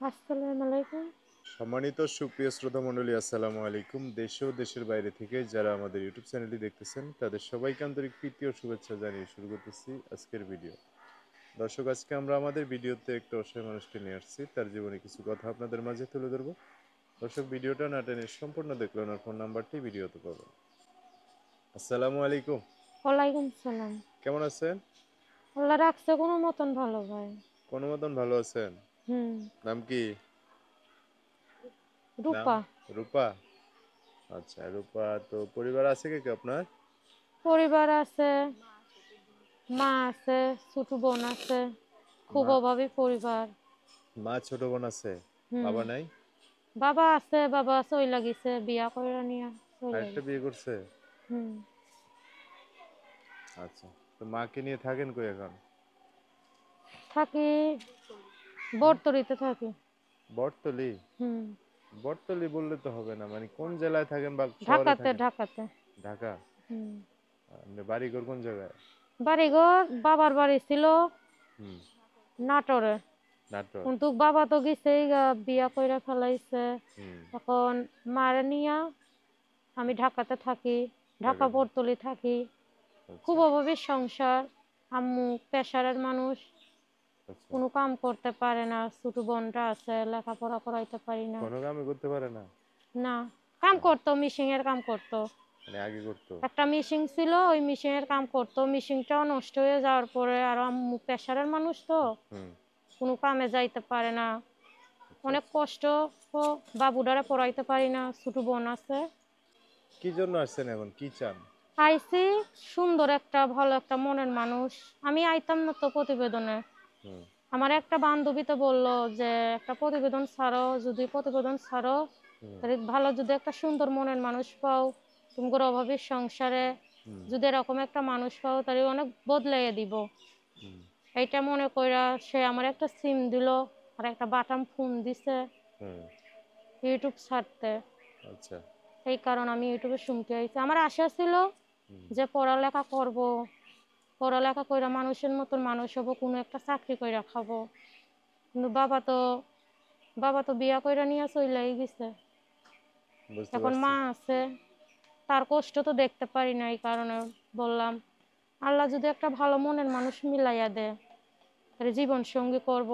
আসসালামু আলাইকুম। সম্মানিত সুপ্রিয় শ্রোতা মণ্ডলী, আসসালামু আলাইকুম। দেশ ও দেশের বাইরে থেকে যারা আমাদের ইউটিউব চ্যানেলটি দেখতেছেন তাদের সবাইকে আন্তরিক প্রীতি ও শুভেচ্ছা জানিয়ে শুরু করতেছি আজকের ভিডিও। দর্শক, আজকে আমরা আমাদের ভিডিওতে একটা অসহায় মানুষকে নিয়ে আসছি, তার জীবনে কিছু কথা আপনাদের মাঝে তুলে ধরবো। দর্শক, ভিডিওটা না টেনে সম্পূর্ণ দেখলে ওনার ফোন নাম্বারটি ভিডিওতে পাবেন। আসসালামু আলাইকুম। ওয়ালাইকুম সালাম। কেমন আছেন? আল্লাহ রাখছে কোনো মতন ভালো ভাই। কোনো মতন ভালো আছেন? হুম। নাম কি? নাম রূপা। রূপা। আচ্ছা, রূপা। তো পরিবার আছে কে কে আপনার? পরিবার আছে, মা আছে, ছোট বোন আছে, খুব মা অভাবী পরিবার। মা ছোট বোন আছে, হুম। বাবা নাই? বাবা চইলা গেছে, বিয়া করে নিয়ে চইলা আরেকটা গেছে। বিয়ে করছে? হুম। আচ্ছা। তো মাকে নিয়ে থাকেন কই এখন? থাকি, হুম? বর্তরিতে থাকি। বটতলি? হুম। বটতলি বললে তো হবে না, মানে কোন জেলায় থাকেন বা শহরে ঢাকাতে থাকেন? ঢাকাতে। ঢাকা? হুম। আপনি বাড়িঘর কোন জায়গায়? বাড়িঘর বাবার বাড়ি ছিল হুম। নাটোরে। নাটোর? কিন্তু বাবা তো গেছে বিয়া কইরা ফেলাইছে। হুম। এখন মারে নিয়া আমি ঢাকাতে থাকি, ঢাকা ঢাকাতে? বরতলি থাকি। খুব আচ্ছা। অভাবের সংসার। আম্মু পেশারের মানুষ, আচ্ছা। কোনো কাম করতে পারে না। ছোট বোনটা আছে, লেখাপড়া করাইতে পারি না। কোনো কামই করতে পারে না? না, কাম আহ, করতো, মিশিং এর কাম করতো। মানে আগে করতো? একটা মিশিং ছিল, ওই মিশিং এর কাম করতো। মিশিংটাও নষ্ট হয়ে যাওয়ার পরে আর আম্মু পেশারের মানুষ তো হুম। কোনো কামে যাইতে পারে না। আচ্ছা অনেক আচ্ছা। কষ্ট। বাবুডারে পড়াইতে পারি না, ছোট বোন আছে। কি জন্য আসছেন এখন, কি চান? আইসি, সুন্দর একটা ভালো একটা মনের মানুষ। আমি আইতাম না তো প্রতিবেদনে। হুম। আমার একটা বান্ধবী তো বললো যে একটা প্রতিবেদন ছাড়ো, যদি প্রতিবেদন ছাড়ো হুম। তাহলে ভালো, যদি একটা সুন্দর মনের মানুষ পাও তোমার অভাবের সংসারে, হুম। যদি এরকম একটা মানুষ পাও তাহলে অনেক বদলাইয়া দিব। হুম। এইটা মনে কইরা সে আমার একটা সিম দিল আর একটা বাটাম ফোন দিছে হুম। ইউটিউব ছাড়তে। আচ্ছা। এই কারণ আমি ইউটিউবে শুনতে আইছি। আমার আশা ছিল হুম। যে পড়ালেখা করব, পড়ালেখা কইরা মানুষের মতন মানুষ হব, কোনো একটা চাকরি কইরা খাবো। কিন্তু বাবা তো বিয়া কইরা নিয়ে চইলাই গেছে। বুঝতে এখন পারছি। মা আছে, তার কষ্ট তো দেখতে পারি না। এই কারণে বললাম আল্লাহ যদি একটা ভালো মনের মানুষ মিলাইয়া দেয় তাহলে জীবন সঙ্গী করব।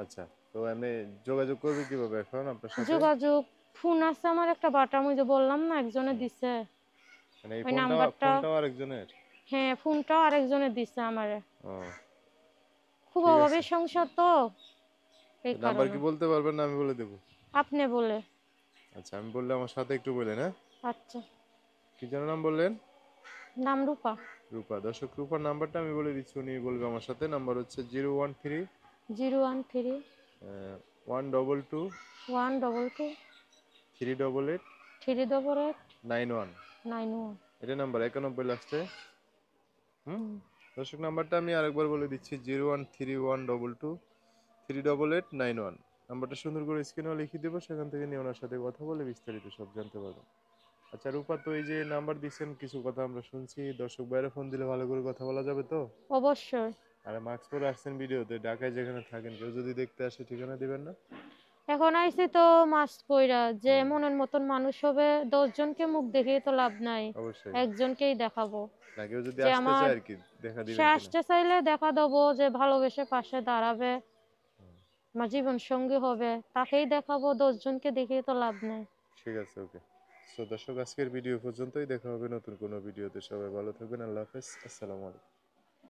আচ্ছা। তো এমনি যোগাযোগ করবে কিভাবে এখন আপনার সাথে? যোগাযোগ, ফোন আছে আমার একটা বাটাম, ওই যে বললাম না একজনে হুম। দিছে মানে এই ওই ফোনটাও নাম্বারটা। ফোনটাও আরেকজনের? হ্যাঁ, ফোনটাও আরেকজনে দিছে আমারে। ও, খুব ঠিক আছে। অভাবের সংসার তো, তো এই নাম্বার কারণে। কি বলতে পারবেন না আমি বলে দেবো? আপনি বলে। আচ্ছা, আমি বললে আমার সাথে একটু বলেন, হ্যাঁ? আচ্ছা। কি যেন নাম বললেন? নাম রূপা। রূপা। দর্শক, রূপার নাম্বারটা আমি বলে দিচ্ছি, উনি বলবে আমার সাথে। নাম্বার হচ্ছে 013 013 122 122 388 388 91। 91। এটা নাম্বার 91 লাস্টে। হুম। হুম। দর্শক, নাম্বারটা আমি আরেকবার বলে দিচ্ছি, 013 122 388 91। নাম্বারটা সুন্দর করে স্ক্রিনেও লিখে দেবো, সেখান থেকে নিয়ে ওনার সাথে কথা বলে বিস্তারিত সব জানতে পারবেন। আচ্ছা রূপা, তো এই যে নাম্বার দিচ্ছেন, কিছু কথা আমরা শুনছি, দর্শক বাইরে ফোন দিলে ভালো করে কথা বলা যাবে তো? অবশ্যই। আর মাস্ক পরে আসছেন ভিডিওতে, ঢাকায় যেখানে থাকেন কেউ যদি দেখতে আসে ঠিকানা দিবেন না? এখন আইছি তো মাস্ক পইরা, যে হুম। মনের মতন মানুষ হবে 10 জনকে মুখ দেখিয়ে তো লাভ নাই, অবশ্যই। একজনকেই দেখাবো। না, কেউ যদি যে আসতে আমার, চায় আর কি, দেখা সে দিবেন কিনা? আসতে চাইলে দেখা দেবো, যে ভালোবেসে পাশে দাঁড়াবে, আমার জীবন সঙ্গী হবে, তাকেই দেখাবো। 10 জনকে দেখিয়ে তো লাভ নেই। ঠিক আছে, ওকে। সো দর্শক, আজকের ভিডিও পর্যন্তই, দেখা হবে নতুন কোনো ভিডিওতে। সবাই ভালো থাকবেন, আল্লাহ হাফেজ, আসসালামু আলাইকুম।